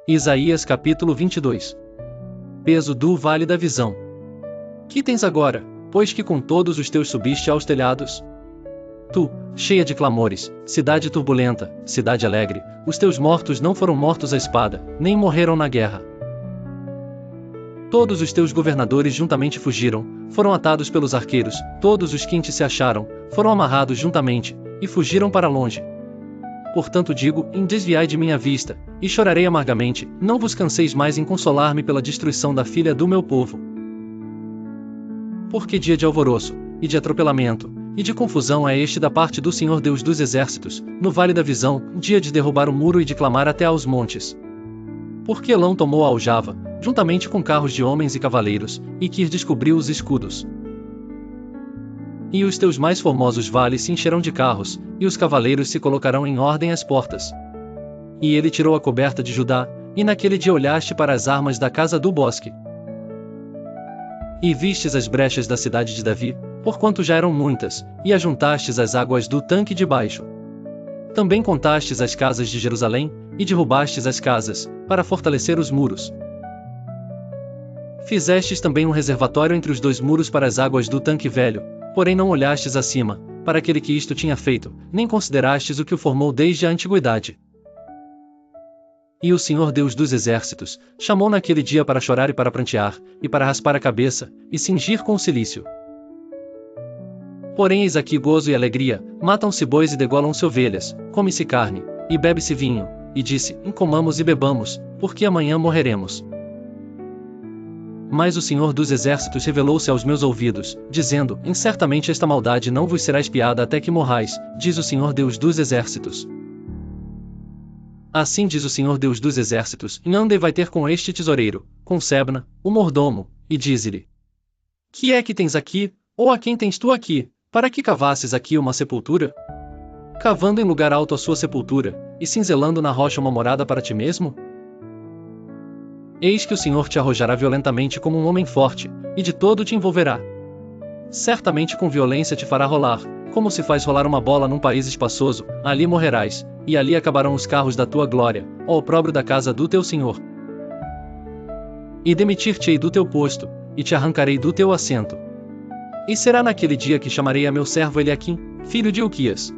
Isaías capítulo 22. Peso do vale da visão. Que tens agora, pois que com todos os teus subiste aos telhados? Tu, cheia de clamores, cidade turbulenta, cidade alegre, os teus mortos não foram mortos à espada, nem morreram na guerra. Todos os teus governadores juntamente fugiram, foram atados pelos arqueiros, todos os que em ti se acharam, foram amarrados juntamente, e fugiram para longe. Portanto digo, desviai de minha vista, e chorarei amargamente, não vos canseis mais em consolar-me pela destruição da filha do meu povo. Porque dia de alvoroço, e de atropelamento, e de confusão é este da parte do Senhor Deus dos Exércitos, no vale da visão, dia de derrubar o muro e de clamar até aos montes. Porque Elão tomou a aljava, juntamente com carros de homens e cavaleiros, e Quir descobriu os escudos. E os teus mais formosos vales se encherão de carros, e os cavaleiros se colocarão em ordem às portas. E ele tirou a coberta de Judá, e naquele dia olhaste para as armas da casa do bosque. E vistes as brechas da cidade de Davi, porquanto já eram muitas, e ajuntastes as águas do tanque de baixo. Também contastes as casas de Jerusalém, e derrubastes as casas, para fortalecer os muros. Fizestes também um reservatório entre os dois muros para as águas do tanque velho, porém não olhastes acima, para aquele que isto tinha feito, nem considerastes o que o formou desde a antiguidade. E o Senhor Deus dos Exércitos chamou naquele dia para chorar e para prantear, e para raspar a cabeça, e cingir com o cilício. Porém eis aqui gozo e alegria, matam-se bois e degolam-se ovelhas, come-se carne, e bebe-se vinho, e disse, comamos e bebamos, porque amanhã morreremos. Mas o Senhor dos Exércitos revelou-se aos meus ouvidos, dizendo, certamente esta maldade não vos será espiada até que morrais, diz o Senhor Deus dos Exércitos. Assim diz o Senhor Deus dos Exércitos, ande vai ter com este tesoureiro, com Sebna, o mordomo, e dize-lhe: Que é que tens aqui, ou a quem tens tu aqui, para que cavasses aqui uma sepultura? Cavando em lugar alto a sua sepultura, e cinzelando na rocha uma morada para ti mesmo? Eis que o Senhor te arrojará violentamente como um homem forte, e de todo te envolverá. Certamente com violência te fará rolar, como se faz rolar uma bola num país espaçoso, ali morrerás, e ali acabarão os carros da tua glória, ó opróbrio da casa do teu Senhor. E demitir-te-ei do teu posto, e te arrancarei do teu assento. E será naquele dia que chamarei a meu servo Eliaquim, filho de Hilquias.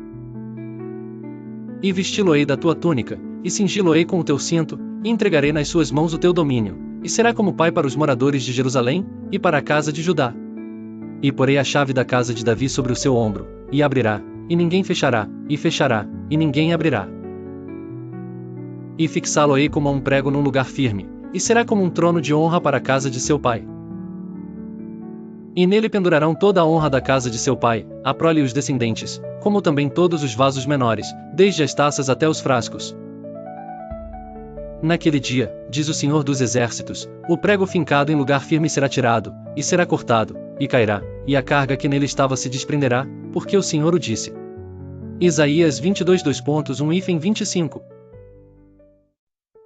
E vesti-lo-ei da tua túnica, e cingi-lo-ei com o teu cinto, e entregarei nas suas mãos o teu domínio, e será como pai para os moradores de Jerusalém, e para a casa de Judá. E porei a chave da casa de Davi sobre o seu ombro, e abrirá, e ninguém fechará, e ninguém abrirá. E fixá-lo-ei como a um prego num lugar firme, e será como um trono de honra para a casa de seu pai. E nele pendurarão toda a honra da casa de seu pai, a prole e os descendentes, como também todos os vasos menores, desde as taças até os frascos. Naquele dia, diz o Senhor dos Exércitos, o prego fincado em lugar firme será tirado, e será cortado, e cairá, e a carga que nele estava se desprenderá, porque o Senhor o disse. Isaías 22:1-25.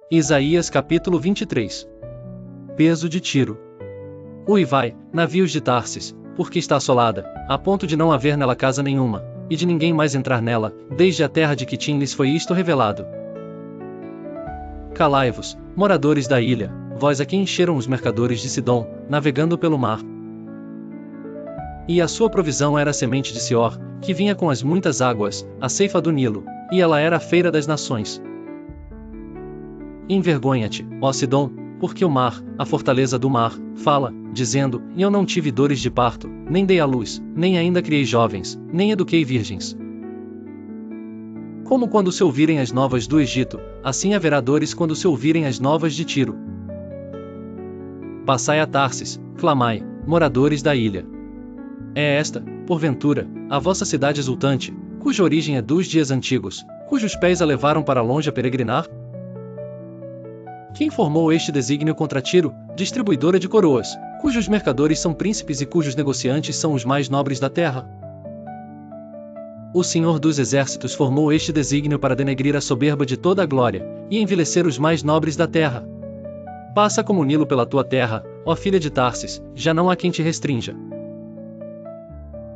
Isaías capítulo 23. Peso de Tiro. Uivai, navios de Tarsis, porque está assolada, a ponto de não haver nela casa nenhuma, e de ninguém mais entrar nela, desde a terra de Quitim lhes foi isto revelado. Calai-vos, moradores da ilha, vós a quem encheram os mercadores de Sidom, navegando pelo mar. E a sua provisão era a semente de Sior, que vinha com as muitas águas, a ceifa do Nilo, e ela era a feira das nações. Envergonha-te, ó Sidom, porque o mar, a fortaleza do mar, fala, dizendo, eu não tive dores de parto, nem dei à luz, nem ainda criei jovens, nem eduquei virgens. Como quando se ouvirem as novas do Egito, assim haverá dores quando se ouvirem as novas de Tiro. Passai a Tarsis, clamai, moradores da ilha. É esta, porventura, a vossa cidade exultante, cuja origem é dos dias antigos, cujos pés a levaram para longe a peregrinar? Quem formou este desígnio contra Tiro, distribuidora de coroas, cujos mercadores são príncipes e cujos negociantes são os mais nobres da terra? O Senhor dos Exércitos formou este desígnio para denegrir a soberba de toda a glória, e envilecer os mais nobres da terra. Passa como o Nilo pela tua terra, ó filha de Tarsis, já não há quem te restrinja.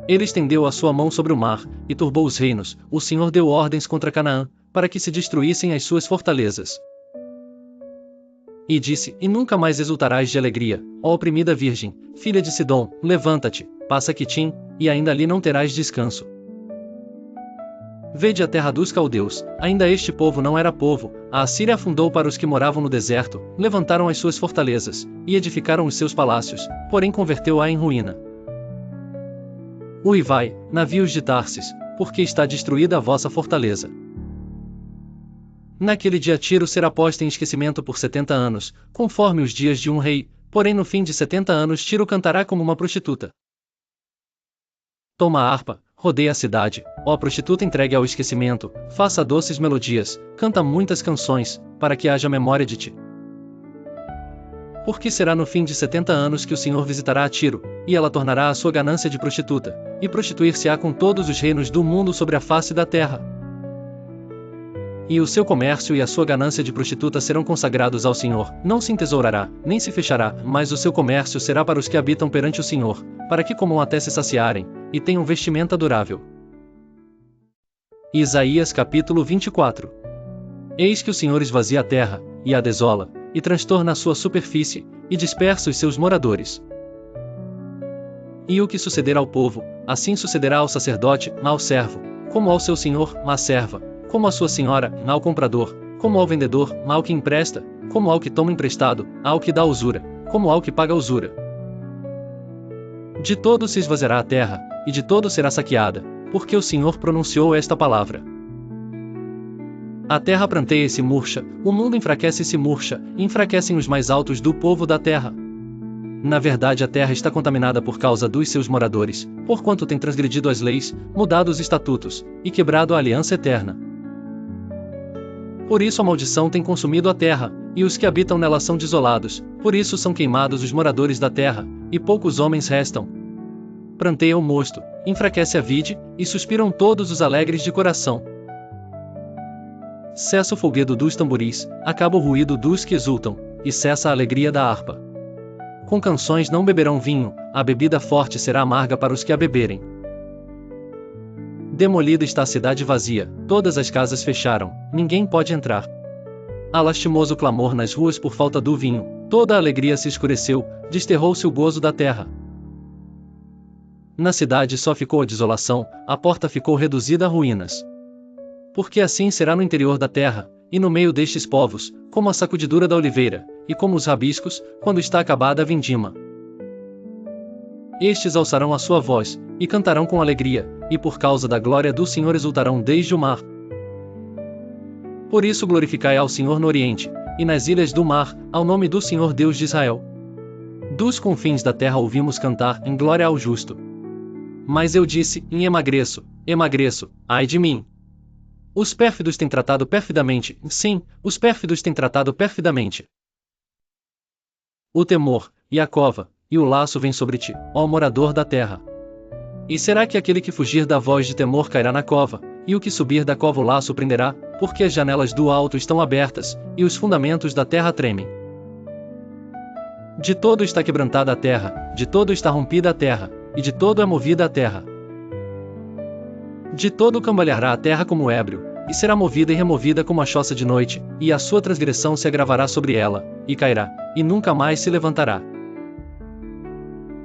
Ele estendeu a sua mão sobre o mar, e turbou os reinos, o Senhor deu ordens contra Canaã, para que se destruíssem as suas fortalezas. E disse, e nunca mais exultarás de alegria, ó oprimida virgem, filha de Sidom, levanta-te, passa Quitim, e ainda ali não terás descanso. Vede a terra dos caldeus, ainda este povo não era povo, a Assíria afundou para os que moravam no deserto, levantaram as suas fortalezas, e edificaram os seus palácios, porém converteu-a em ruína. Uivai, navios de Tarsis, porque está destruída a vossa fortaleza. Naquele dia Tiro será posta em esquecimento por 70 anos, conforme os dias de um rei, porém no fim de 70 anos Tiro cantará como uma prostituta. Toma a harpa, rodeia a cidade, ó prostituta entregue ao esquecimento, faça doces melodias, canta muitas canções, para que haja memória de ti. Porque será no fim de 70 anos que o Senhor visitará a Tiro, e ela tornará a sua ganância de prostituta, e prostituir-se-á com todos os reinos do mundo sobre a face da terra. E o seu comércio e a sua ganância de prostituta serão consagrados ao Senhor, não se entesourará, nem se fechará, mas o seu comércio será para os que habitam perante o Senhor, para que comam até se saciarem, e tenham vestimenta durável. Isaías capítulo 24. Eis que o Senhor esvazia a terra, e a desola, e transtorna a sua superfície, e dispersa os seus moradores. E o que sucederá ao povo, assim sucederá ao sacerdote, ao servo, como ao seu senhor, à serva, como à sua senhora, ao comprador, como ao vendedor, ao que empresta, como ao que toma emprestado, ao que dá usura, como ao que paga usura. De todo se esvaziará a terra, e de todo será saqueada, porque o Senhor pronunciou esta palavra. A terra pranteia e se murcha, o mundo enfraquece e se murcha, e enfraquecem os mais altos do povo da terra. Na verdade a terra está contaminada por causa dos seus moradores, porquanto tem transgredido as leis, mudado os estatutos, e quebrado a aliança eterna. Por isso a maldição tem consumido a terra, e os que habitam nela são desolados, por isso são queimados os moradores da terra, e poucos homens restam. Pranteia o mosto, enfraquece a vide, e suspiram todos os alegres de coração. Cessa o folguedo dos tamboris, acaba o ruído dos que exultam, e cessa a alegria da harpa. Com canções não beberão vinho, a bebida forte será amarga para os que a beberem. Demolida está a cidade vazia, todas as casas fecharam, ninguém pode entrar. Há lastimoso clamor nas ruas por falta do vinho, toda a alegria se escureceu, desterrou-se o gozo da terra. Na cidade só ficou a desolação, a porta ficou reduzida a ruínas. Porque assim será no interior da terra, e no meio destes povos, como a sacudidura da oliveira, e como os rabiscos, quando está acabada a vindima. Estes alçarão a sua voz, e cantarão com alegria, e por causa da glória do Senhor exultarão desde o mar. Por isso glorificai ao Senhor no Oriente, e nas ilhas do mar, ao nome do Senhor Deus de Israel. Dos confins da terra ouvimos cantar, em glória ao justo. Mas eu disse, emagreço, ai de mim. Os pérfidos têm tratado perfidamente, sim, os pérfidos têm tratado perfidamente. O temor, e a cova, e o laço vem sobre ti, ó morador da terra. E será que aquele que fugir da voz de temor cairá na cova, e o que subir da cova o laço prenderá, porque as janelas do alto estão abertas, e os fundamentos da terra tremem. De todo está quebrantada a terra, de todo está rompida a terra, e de todo é movida a terra. De todo cambaleará a terra como ébrio, e será movida e removida como a choça de noite, e a sua transgressão se agravará sobre ela, e cairá, e nunca mais se levantará.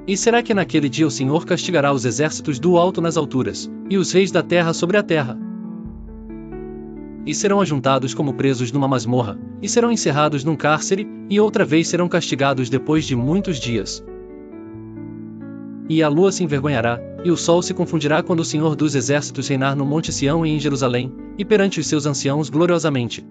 E será que naquele dia o Senhor castigará os exércitos do alto nas alturas, e os reis da terra sobre a terra? E serão ajuntados como presos numa masmorra, e serão encerrados num cárcere, e outra vez serão castigados depois de muitos dias. E a lua se envergonhará, e o sol se confundirá quando o Senhor dos exércitos reinar no monte Sião e em Jerusalém, e perante os seus anciãos gloriosamente.